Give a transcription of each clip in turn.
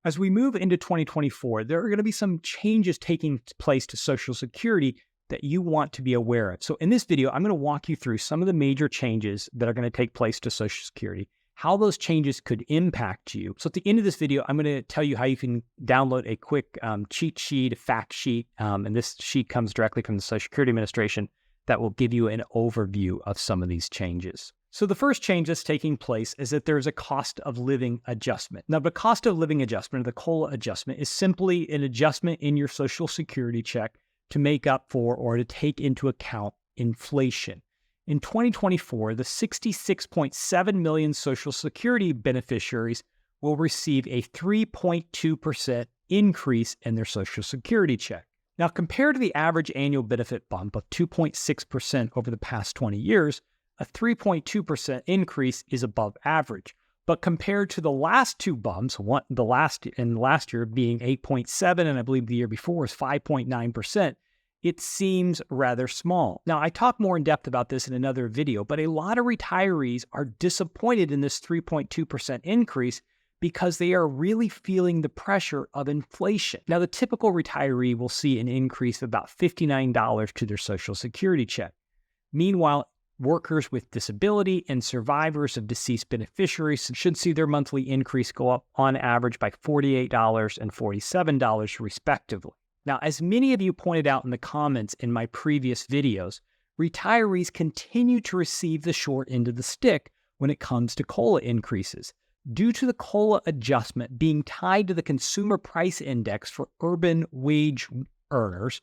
As we move into 2024, there are going to be some changes taking place to Social Security that you want to be aware of. So in this video, I'm going to walk you through some of the major changes that are going to take place to Social Security, how those changes could impact you. So at the end of this video, I'm going to tell you how you can download a quick cheat sheet, a fact sheet, and this sheet comes directly from the Social Security Administration that will give you an overview of some of these changes. So the first change that's taking place is that there's a cost of living adjustment. Now, the cost of living adjustment, or the COLA adjustment, is simply an adjustment in your Social Security check to make up for or to take into account inflation. In 2024, the 66.7 million Social Security beneficiaries will receive a 3.2% increase in their Social Security check. Now, compared to the average annual benefit bump of 2.6% over the past 20 years, a 3.2% increase is above average. But compared to the last two bumps, last year being 8.7%, and I believe the year before was 5.9%, it seems rather small. Now, I talk more in depth about this in another video, but a lot of retirees are disappointed in this 3.2% increase because they are really feeling the pressure of inflation. Now, the typical retiree will see an increase of about $59 to their Social Security check. Meanwhile, workers with disability and survivors of deceased beneficiaries should see their monthly increase go up on average by $48 and $47 respectively. Now, as many of you pointed out in the comments in my previous videos, retirees continue to receive the short end of the stick when it comes to COLA increases, due to the COLA adjustment being tied to the Consumer Price Index for urban wage earners,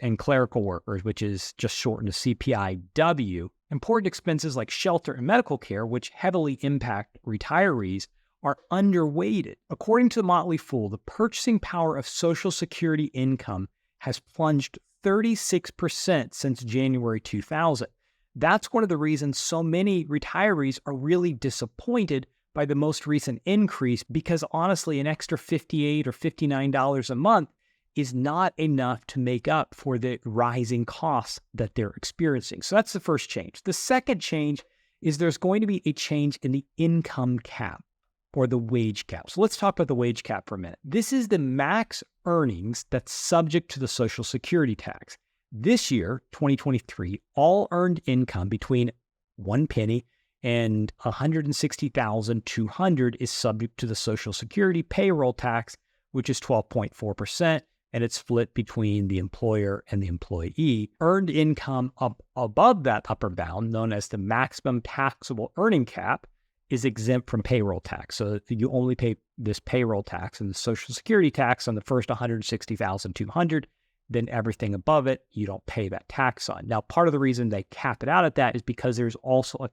and clerical workers, which is just shortened to CPIW. Important expenses like shelter and medical care, which heavily impact retirees, are underweighted. According to the Motley Fool, the purchasing power of Social Security income has plunged 36% since January 2000. That's one of the reasons so many retirees are really disappointed by the most recent increase, because honestly, an extra $58 or $59 a month is not enough to make up for the rising costs that they're experiencing. So that's the first change. The second change is there's going to be a change in the income cap or the wage cap. So let's talk about the wage cap for a minute. This is the max earnings that's subject to the Social Security tax. This year, 2023, all earned income between 1 penny and $160,200 is subject to the Social Security payroll tax, which is 12.4%. And it's split between the employer and the employee. Earned income up above that upper bound, known as the maximum taxable earning cap, is exempt from payroll tax. So you only pay this payroll tax and the Social Security tax on the first $160,200. Then everything above it, you don't pay that tax on. Now, part of the reason they cap it out at that is because there's also a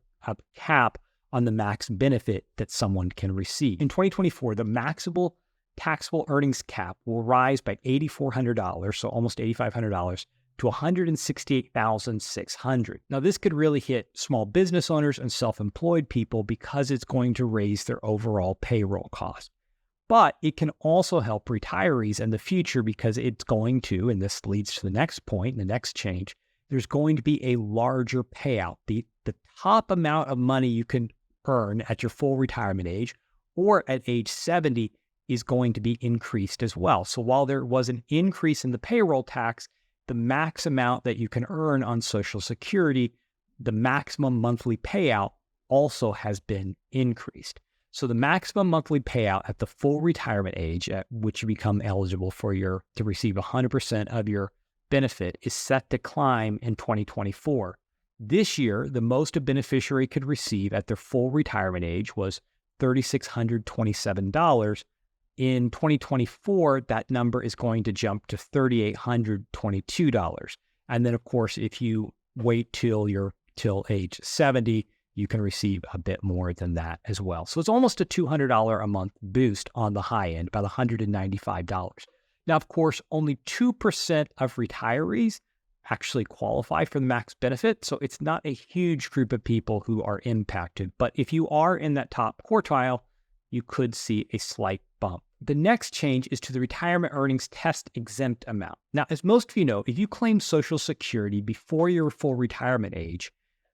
cap on the max benefit that someone can receive. In 2024, the maximum taxable earnings cap will rise by $8,400, so almost $8,500, to $168,600. Now, this could really hit small business owners and self-employed people because it's going to raise their overall payroll cost. But it can also help retirees in the future because it's going to, and this leads to the next point, the next change, there's going to be a larger payout. The top amount of money you can earn at your full retirement age or at age 70 is going to be increased as well. So while there was an increase in the payroll tax, the max amount that you can earn on Social Security, the maximum monthly payout also has been increased. So the maximum monthly payout at the full retirement age at which you become eligible to receive 100% of your benefit is set to climb in 2024. This year, the most a beneficiary could receive at their full retirement age was $3,627. In 2024, that number is going to jump to $3,822. And then, of course, if you wait till age 70, you can receive a bit more than that as well. So it's almost a $200 a month boost on the high end, about $195. Now, of course, only 2% of retirees actually qualify for the max benefit. So it's not a huge group of people who are impacted. But if you are in that top quartile, you could see a slight bump. The next change is to the retirement earnings test exempt amount. Now, as most of you know, if you claim Social Security before your full retirement age,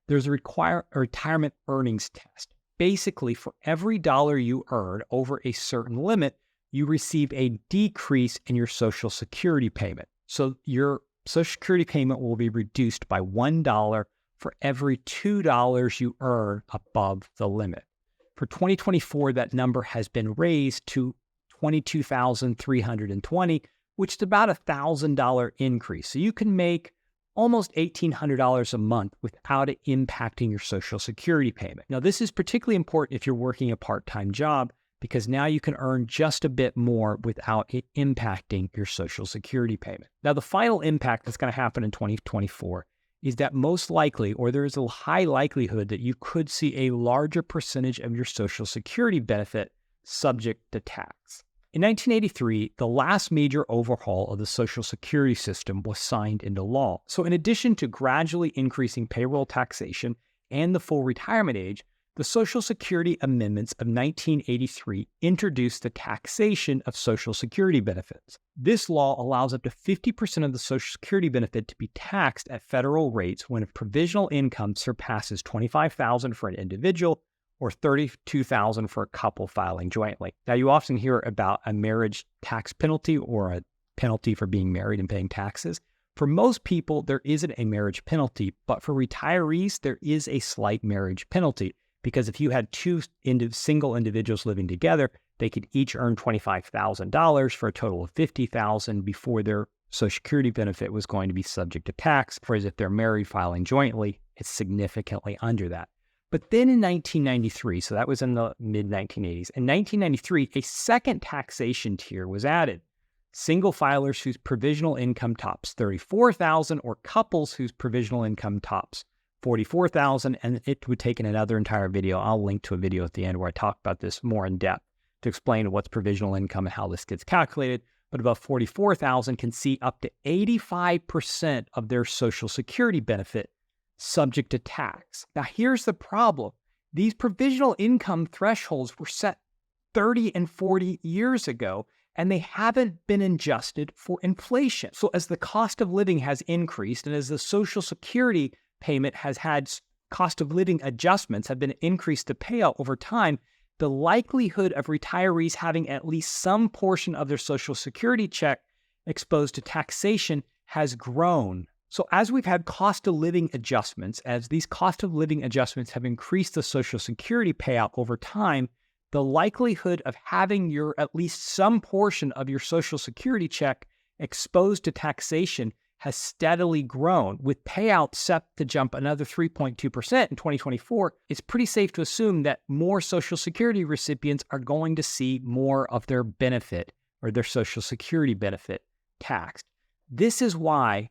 there's a retirement earnings test. Basically, for every dollar you earn over a certain limit, you receive a decrease in your Social Security payment. So your Social Security payment will be reduced by $1 for every $2 you earn above the limit. For 2024, that number has been raised to $22,320, which is about a $1,000 increase. So you can make almost $1,800 a month without it impacting your Social Security payment. Now, this is particularly important if you're working a part-time job, because now you can earn just a bit more without it impacting your Social Security payment. Now, the final impact that's going to happen in 2024 is that most likely, or there is a high likelihood that you could see a larger percentage of your Social Security benefit subject to tax. In 1983, the last major overhaul of the Social Security system was signed into law. So in addition to gradually increasing payroll taxation and the full retirement age, the Social Security amendments of 1983 introduced the taxation of Social Security benefits. This law allows up to 50% of the Social Security benefit to be taxed at federal rates when a provisional income surpasses $25,000 for an individual or $32,000 for a couple filing jointly. Now, you often hear about a marriage tax penalty or a penalty for being married and paying taxes. For most people, there isn't a marriage penalty, but for retirees, there is a slight marriage penalty. Because if you had two single individuals living together, they could each earn $25,000 for a total of $50,000 before their Social Security benefit was going to be subject to tax. Whereas if they're married filing jointly, it's significantly under that. But then in 1993, so that was in the mid-1980s, in 1993, a second taxation tier was added. Single filers whose provisional income tops $34,000 or couples whose provisional income tops $44,000, and it would take in another entire video. I'll link to a video at the end where I talk about this more in depth to explain what's provisional income and how this gets calculated. But above $44,000 can see up to 85% of their Social Security benefit subject to tax. Now, here's the problem. These provisional income thresholds were set 30 and 40 years ago, and they haven't been adjusted for inflation. So as the cost of living has increased and as the Social Security payment has had cost of living adjustments have been increased to payout over time, the likelihood of retirees having at least some portion of their Social Security check exposed to taxation has grown. So as we've had cost of living adjustments, as these cost of living adjustments have increased the Social Security payout over time, the likelihood of having at least some portion of your Social Security check exposed to taxation has steadily grown. With payouts set to jump another 3.2% in 2024, it's pretty safe to assume that more Social Security recipients are going to see more of their benefit or their Social Security benefit taxed. This is why,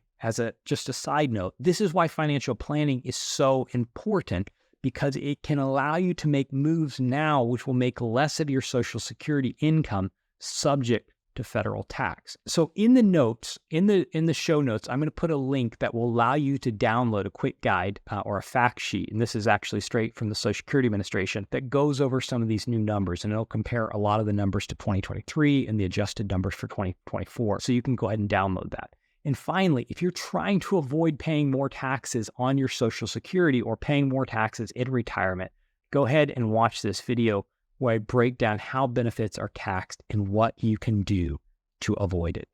just a side note, this is why financial planning is so important, because it can allow you to make moves now which will make less of your Social Security income subject to federal tax. So in the notes, in the show notes, I'm going to put a link that will allow you to download a quick guide or a fact sheet. And this is actually straight from the Social Security Administration that goes over some of these new numbers. And it'll compare a lot of the numbers to 2023 and the adjusted numbers for 2024. So you can go ahead and download that. And finally, if you're trying to avoid paying more taxes on your Social Security or paying more taxes in retirement, go ahead and watch this video where I break down how benefits are taxed and what you can do to avoid it.